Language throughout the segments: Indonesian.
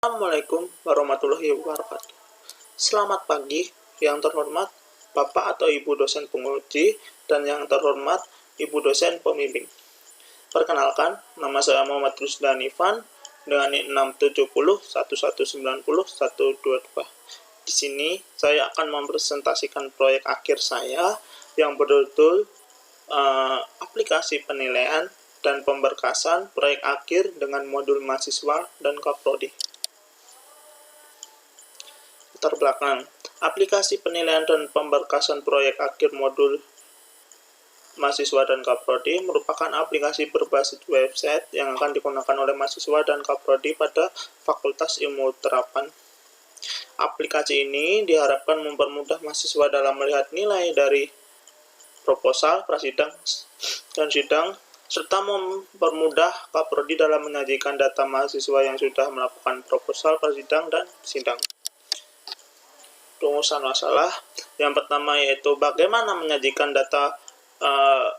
Assalamualaikum warahmatullahi wabarakatuh. Selamat pagi, yang terhormat Bapak atau Ibu dosen penguji dan yang terhormat Ibu dosen pembimbing. Perkenalkan, nama saya Muhammad Rusdan Ivan dengan NIK 67011901122. Di sini saya akan mempresentasikan proyek akhir saya yang berjudul aplikasi penilaian dan pemberkasan proyek akhir dengan modul mahasiswa dan kaprodi. Latar belakang, aplikasi penilaian dan pemberkasan proyek akhir modul mahasiswa dan kaprodi merupakan aplikasi berbasis website yang akan digunakan oleh mahasiswa dan kaprodi pada Fakultas Ilmu Terapan. Aplikasi ini diharapkan mempermudah mahasiswa dalam melihat nilai dari proposal, prasidang, dan sidang, serta mempermudah kaprodi dalam menyajikan data mahasiswa yang sudah melakukan proposal, prasidang, dan sidang. Rumusan masalah yang pertama yaitu bagaimana menyajikan data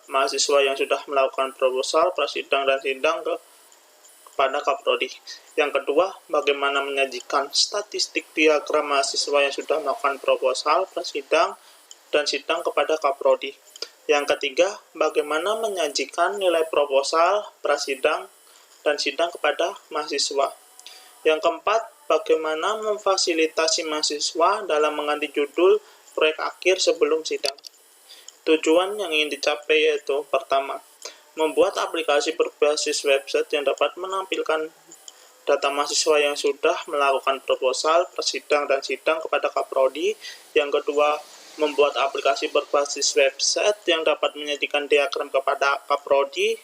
mahasiswa yang sudah melakukan proposal, prasidang, dan sidang kepada kaprodi. Yang kedua, bagaimana menyajikan statistik diagram mahasiswa yang sudah melakukan proposal, prasidang, dan sidang kepada kaprodi. Yang ketiga, bagaimana menyajikan nilai proposal, prasidang, dan sidang kepada mahasiswa. Yang keempat, bagaimana memfasilitasi mahasiswa dalam mengganti judul proyek akhir sebelum sidang. Tujuan yang ingin dicapai yaitu pertama, membuat aplikasi berbasis website yang dapat menampilkan data mahasiswa yang sudah melakukan proposal, prasidang, dan sidang kepada kaprodi. Yang kedua, membuat aplikasi berbasis website yang dapat menyajikan diagram kepada kaprodi.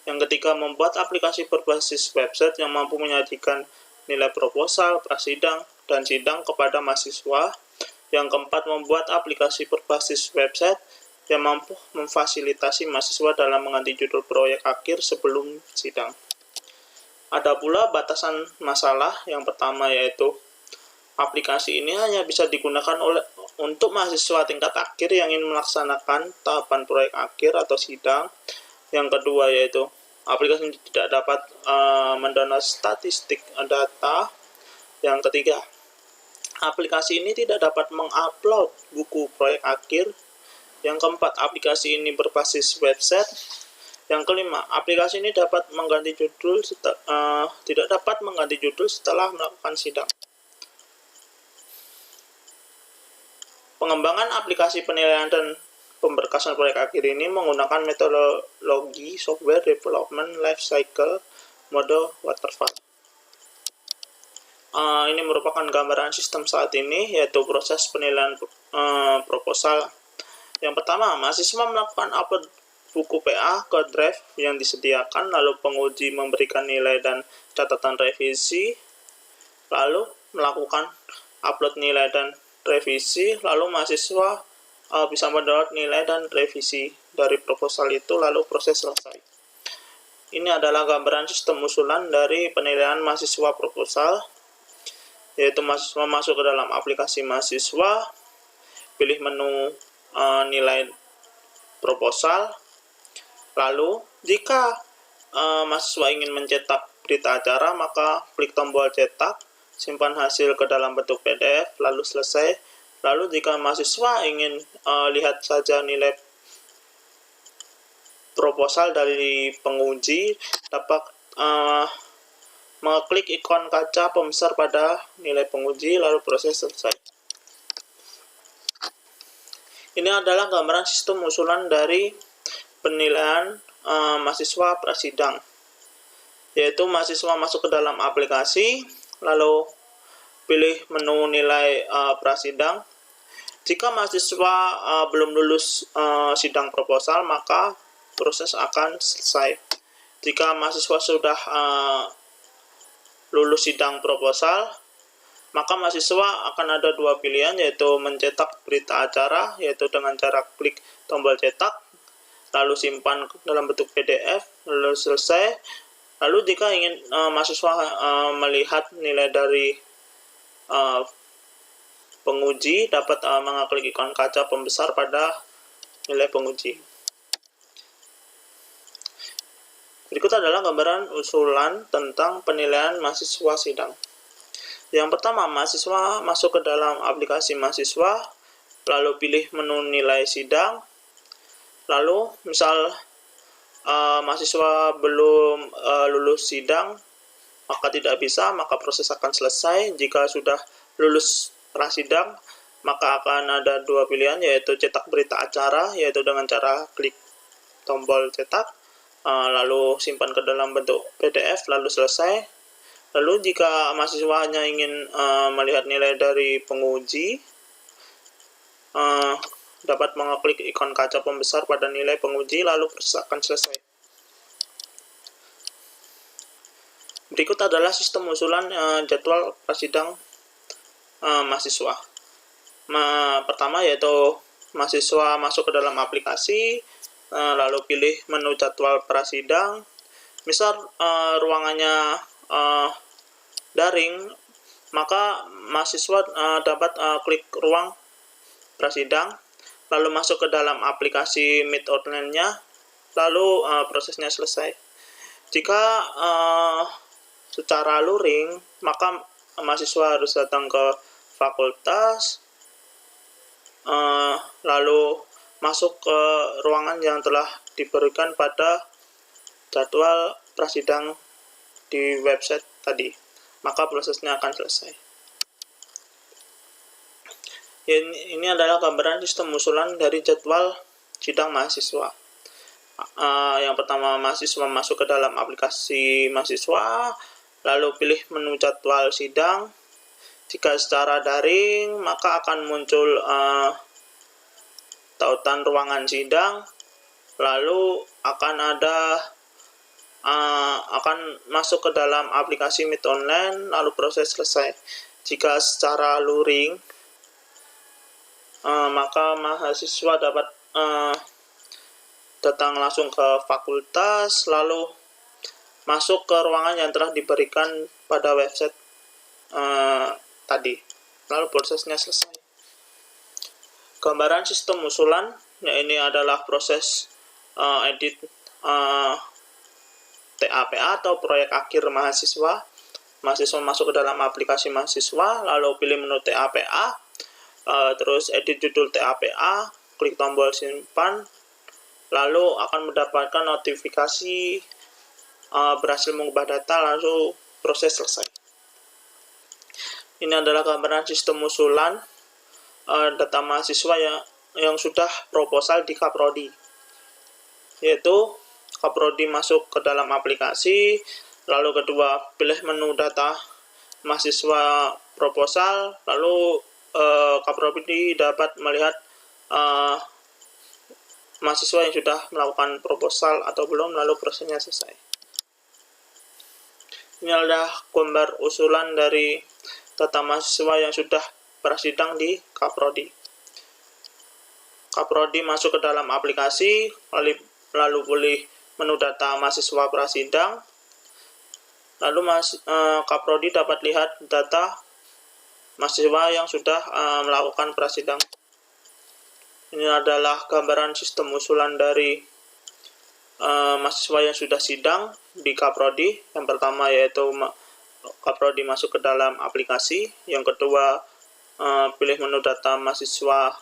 Yang ketiga, membuat aplikasi berbasis website yang mampu menyajikan nilai proposal, prasidang, dan sidang kepada mahasiswa. Yang keempat, membuat aplikasi berbasis website yang mampu memfasilitasi mahasiswa dalam mengganti judul proyek akhir sebelum sidang. Ada pula batasan masalah. Yang pertama yaitu aplikasi ini hanya bisa digunakan untuk mahasiswa tingkat akhir yang ingin melaksanakan tahapan proyek akhir atau sidang. Yang kedua yaitu aplikasi ini tidak dapat mendownload statistik data. Yang ketiga, aplikasi ini tidak dapat mengupload buku proyek akhir. Yang keempat, aplikasi ini berbasis website. Yang kelima, aplikasi ini tidak dapat mengganti judul setelah melakukan sidang. Pengembangan aplikasi penilaian dan pemberkasan proyek akhir ini menggunakan metodologi software development life cycle mode waterfall. Ini merupakan gambaran sistem saat ini, yaitu proses penilaian proposal. Yang pertama, mahasiswa melakukan upload buku PA ke drive yang disediakan, lalu penguji memberikan nilai dan catatan revisi, lalu melakukan upload nilai dan revisi, lalu mahasiswa bisa mendownload nilai dan revisi dari proposal itu, lalu proses selesai. Ini adalah gambaran sistem usulan dari penilaian mahasiswa proposal, yaitu mahasiswa masuk ke dalam aplikasi mahasiswa, pilih menu nilai proposal, lalu jika mahasiswa ingin mencetak berita acara, maka klik tombol cetak, simpan hasil ke dalam bentuk PDF, lalu selesai. Lalu jika mahasiswa ingin lihat saja nilai proposal dari penguji, dapat mengklik ikon kaca pembesar pada nilai penguji, lalu proses selesai. Ini adalah gambaran sistem usulan dari penilaian mahasiswa prasidang, yaitu mahasiswa masuk ke dalam aplikasi, lalu pilih menu nilai prasidang. Jika mahasiswa belum lulus sidang proposal, maka proses akan selesai. Jika mahasiswa sudah lulus sidang proposal, maka mahasiswa akan ada dua pilihan, yaitu mencetak berita acara, yaitu dengan cara klik tombol cetak, lalu simpan dalam bentuk PDF, lalu selesai. Lalu jika ingin mahasiswa melihat nilai dari penguji, dapat mengklik ikon kaca pembesar pada nilai penguji. Berikut adalah gambaran usulan tentang penilaian mahasiswa sidang. Yang pertama, mahasiswa masuk ke dalam aplikasi mahasiswa, lalu pilih menu nilai sidang, lalu misal mahasiswa belum lulus sidang, maka tidak bisa, maka proses akan selesai. Jika sudah lulus prasidang, maka akan ada dua pilihan, yaitu cetak berita acara, yaitu dengan cara klik tombol cetak, lalu simpan ke dalam bentuk PDF, lalu selesai. Lalu jika mahasiswa hanya ingin melihat nilai dari penguji, dapat mengeklik ikon kaca pembesar pada nilai penguji, lalu proses akan selesai. Berikut adalah sistem usulan jadwal prasidang mahasiswa. Pertama yaitu mahasiswa masuk ke dalam aplikasi, lalu pilih menu jadwal prasidang. Misal ruangannya daring, maka mahasiswa dapat klik ruang prasidang, lalu masuk ke dalam aplikasi Meet Online-nya, lalu prosesnya selesai. Jika secara luring, maka mahasiswa harus datang ke fakultas, lalu masuk ke ruangan yang telah diberikan pada jadwal prasidang di website tadi, maka prosesnya akan selesai. Ini adalah gambaran sistem usulan dari jadwal sidang mahasiswa. Yang pertama, mahasiswa masuk ke dalam aplikasi mahasiswa, lalu pilih menu jadwal sidang. Jika secara daring, maka akan muncul tautan ruangan sidang, lalu akan masuk ke dalam aplikasi Meet Online, lalu proses selesai. Jika secara luring, maka mahasiswa dapat datang langsung ke fakultas, lalu masuk ke ruangan yang telah diberikan pada website tadi, lalu prosesnya selesai. Gambaran sistem usulan, ini adalah proses edit TAPA atau proyek akhir mahasiswa. Mahasiswa masuk ke dalam aplikasi mahasiswa, lalu pilih menu TAPA, terus edit judul TAPA, klik tombol simpan, lalu akan mendapatkan notifikasi berhasil mengubah data, lalu proses selesai. Ini adalah gambaran sistem usulan data mahasiswa yang sudah proposal di Kaprodi, yaitu Kaprodi masuk ke dalam aplikasi, lalu kedua pilih menu data mahasiswa proposal, lalu Kaprodi dapat melihat mahasiswa yang sudah melakukan proposal atau belum, lalu prosesnya selesai. Ini adalah gambar usulan dari data mahasiswa yang sudah prasidang di Kaprodi. Kaprodi masuk ke dalam aplikasi, lalu pilih menu data mahasiswa prasidang, lalu Kaprodi dapat lihat data mahasiswa yang sudah melakukan prasidang. Ini adalah gambaran sistem usulan dari mahasiswa yang sudah sidang di Kaprodi. Yang pertama yaitu Kaprodi masuk ke dalam aplikasi, yang kedua pilih menu data mahasiswa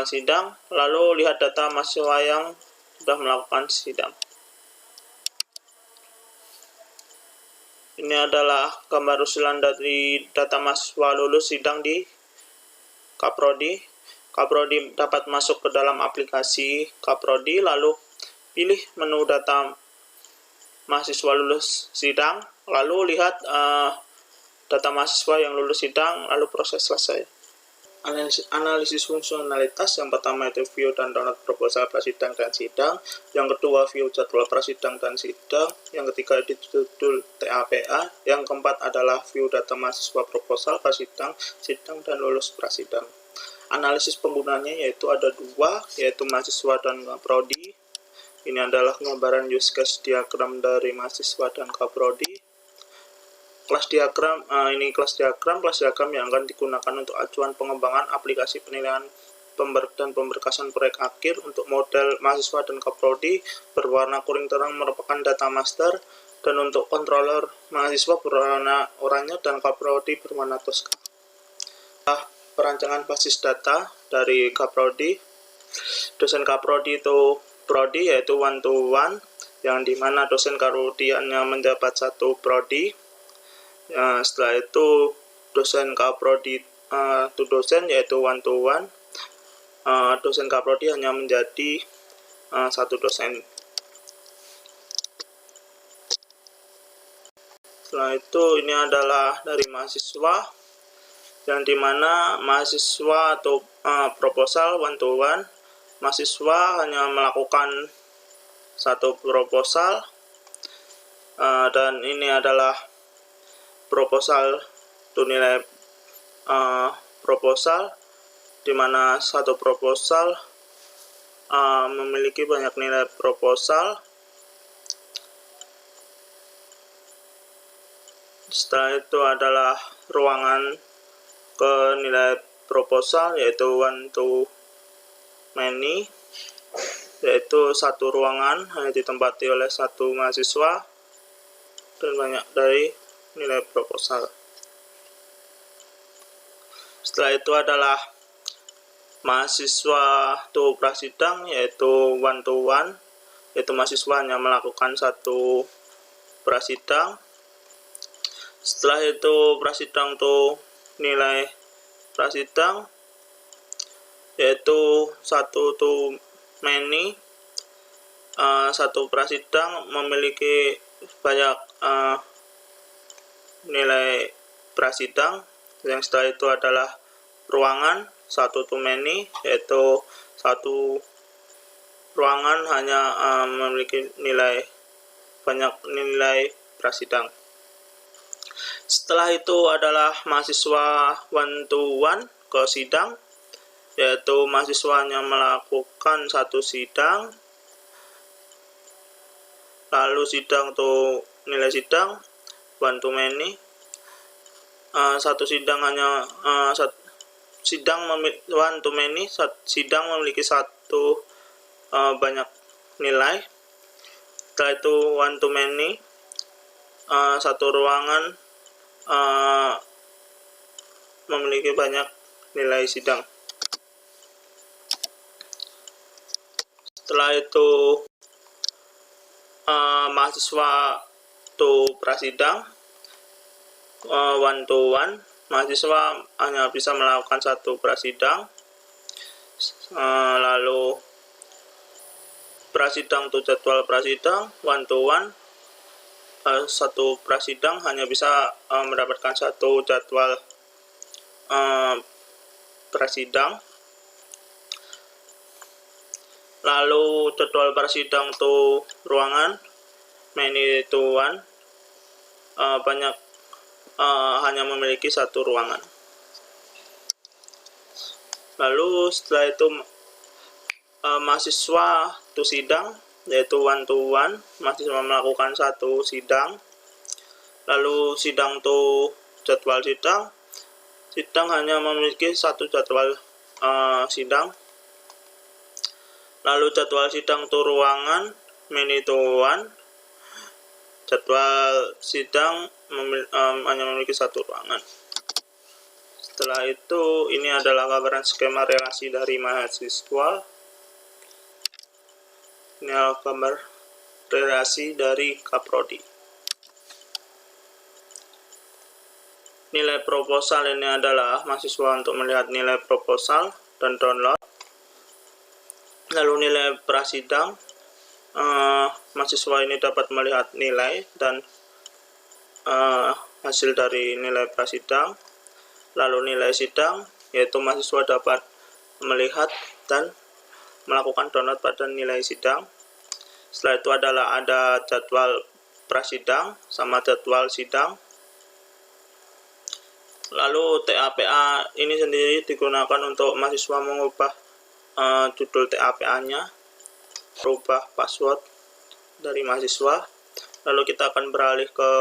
sidang, lalu lihat data mahasiswa yang sudah melakukan sidang. Ini adalah gambar usulan dari data mahasiswa lulus sidang di Kaprodi. Kaprodi dapat masuk ke dalam aplikasi Kaprodi, lalu pilih menu data mahasiswa lulus sidang, lalu lihat data mahasiswa yang lulus sidang, lalu proses selesai. Analisis fungsionalitas, yang pertama itu view dan download proposal prasidang dan sidang, yang kedua view jadwal prasidang dan sidang, yang ketiga edit judul TAPA, yang keempat adalah view data mahasiswa proposal prasidang, sidang, dan lulus prasidang. Analisis penggunanya yaitu ada dua, yaitu mahasiswa dan Kaprodi. Ini adalah gambaran use case diagram dari mahasiswa dan Kaprodi. Kelas diagram, ini kelas diagram yang akan digunakan untuk acuan pengembangan aplikasi penilaian dan pemberkasan proyek akhir untuk model mahasiswa dan Kaprodi. Berwarna kuning terang merupakan data master, Dan untuk controller mahasiswa berwarna oranye dan Kaprodi berwarna toska. Perancangan basis data dari Kaprodi. Dosen Kaprodi itu prodi yaitu one to one, yang dimana dosen Kaprodi hanya menjabat satu prodi. Setelah itu dosen Kaprodi to dosen yaitu one to one. Dosen Kaprodi hanya menjadi satu dosen. Setelah itu ini adalah dari mahasiswa, yang dimana mahasiswa atau proposal one to one, mahasiswa hanya melakukan satu proposal, dan ini adalah proposal itu nilai proposal, dimana satu proposal memiliki banyak nilai proposal. Setelah itu adalah ruangan ke nilai proposal, yaitu one to many, yaitu satu ruangan hanya ditempati oleh satu mahasiswa dan banyak dari nilai proposal. Setelah itu adalah mahasiswa to prasidang, yaitu one to one, yaitu mahasiswa hanya melakukan satu prasidang. Setelah itu prasidang to nilai prasidang, yaitu satu to many. Satu prasidang memiliki banyak nilai prasidang. Yang setelah itu adalah ruangan satu to many, yaitu satu ruangan hanya memiliki banyak nilai prasidang. Setelah itu adalah mahasiswa one to one ke sidang, yaitu mahasiswanya melakukan satu sidang, lalu sidang to nilai sidang one to many. Satu sidang hanya one to many, sidang memiliki satu banyak nilai. Setelah itu one to many, satu ruangan memiliki banyak nilai sidang. Setelah itu mahasiswa to prasidang, one to one, mahasiswa hanya bisa melakukan satu prasidang. Lalu prasidang to jadwal prasidang, one to one, satu prasidang hanya bisa mendapatkan satu jadwal prasidang. Lalu jadwal prasidang to ruangan, many to one, hanya memiliki satu ruangan. Lalu setelah itu mahasiswa to sidang, yaitu one to one, mahasiswa melakukan satu sidang. Lalu sidang to jadwal sidang, sidang hanya memiliki satu jadwal sidang. Lalu jadwal sidang to ruangan, many to one, jadwal sidang hanya memiliki satu ruangan. Setelah itu ini adalah gambaran skema relasi dari mahasiswa. Ini adalah gambar relasi dari Kaprodi. Nilai proposal ini adalah mahasiswa untuk melihat nilai proposal dan download. Lalu nilai prasidang, mahasiswa ini dapat melihat nilai dan hasil dari nilai prasidang. Lalu nilai sidang, yaitu mahasiswa dapat melihat dan melakukan download pada nilai sidang. Setelah itu adalah ada jadwal prasidang sama jadwal sidang. Lalu TAPA ini sendiri digunakan untuk mahasiswa mengubah judul TAPA-nya, berubah password dari mahasiswa. Lalu kita akan beralih ke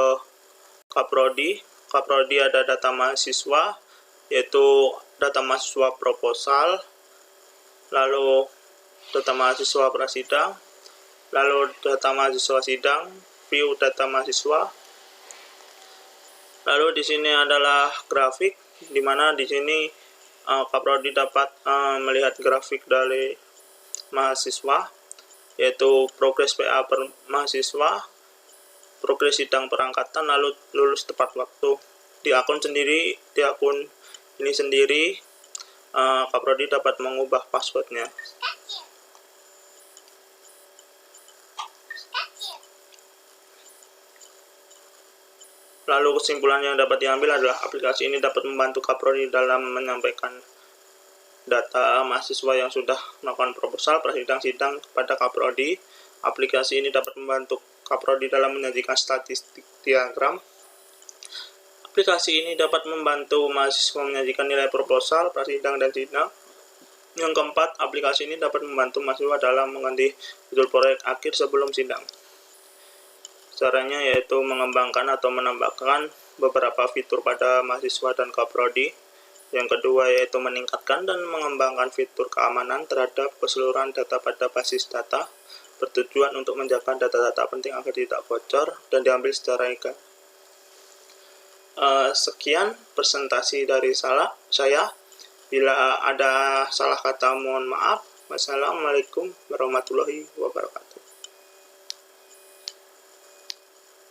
Kaprodi. Kaprodi ada data mahasiswa, yaitu data mahasiswa proposal, lalu data mahasiswa prasidang, lalu data mahasiswa sidang, view data mahasiswa. Lalu di sini adalah grafik, di mana di sini Kaprodi dapat melihat grafik dari mahasiswa, yaitu progres PA per mahasiswa, progres sidang perangkatan, lalu lulus tepat waktu. Di akun ini sendiri, Kaprodi dapat mengubah passwordnya. Lalu kesimpulan yang dapat diambil adalah aplikasi ini dapat membantu Kaprodi dalam menyampaikan data mahasiswa yang sudah melakukan proposal, prasidang-sidang kepada Kaprodi. Aplikasi ini dapat membantu Kaprodi dalam menyajikan statistik diagram. Aplikasi ini dapat membantu mahasiswa menyajikan nilai proposal, prasidang, dan sidang. Yang keempat, aplikasi ini dapat membantu mahasiswa dalam mengganti judul proyek akhir sebelum sidang. Caranya yaitu mengembangkan atau menambahkan beberapa fitur pada mahasiswa dan Kaprodi. Yang kedua yaitu meningkatkan dan mengembangkan fitur keamanan terhadap keseluruhan data pada basis data, bertujuan untuk menjaga data-data penting agar tidak bocor dan diambil secara legal. Sekian presentasi dari saya. Bila ada salah kata mohon maaf. Wassalamualaikum warahmatullahi wabarakatuh.